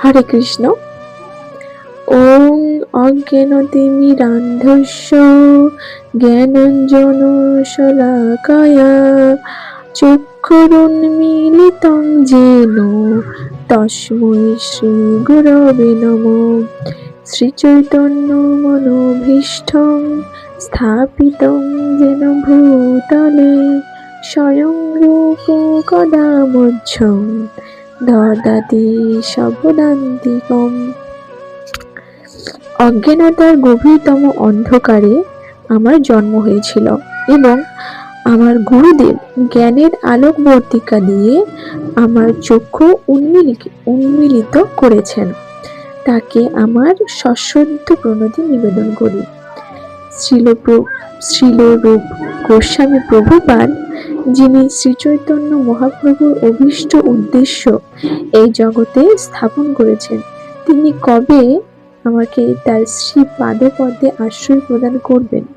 হরে কৃষ্ণ। ওম অজ্ঞানতিমিরান্ধস্য জ্ঞানাঞ্জন শলাকায়া চক্ষুরুন্মীলিतं যেন তস্मै শ্রী গুরবে নমঃ। শ্রীচৈতন্য মনোভীষ্টং স্থাপিतं যেন ভূতলে স্বয়ং রূপ কদা মধ্যং দদাতি স্বপদান্তিকম। অজ্ঞানতার গভীরতম অন্ধকারে আমার জন্ম হয়েছিল এবং আমার গুরুদেব জ্ঞানের আলোকবর্তিকা দিয়ে আমার চক্ষু উন্মীলিত করেছেন। তাকে আমার সশ্রদ্ধ প্রণতি নিবেদন করি। শ্রীল রূপ গোস্বামী প্রভুপাদ, যিনি শ্রীচৈতন্য মহাপ্রভুর অভীষ্ট উদ্দেশ্য এই জগতে স্থাপন করেছেন, তিনি কবে আমাকে তার শ্রী পাদপদ্মে আশ্রয় প্রদান করবেন?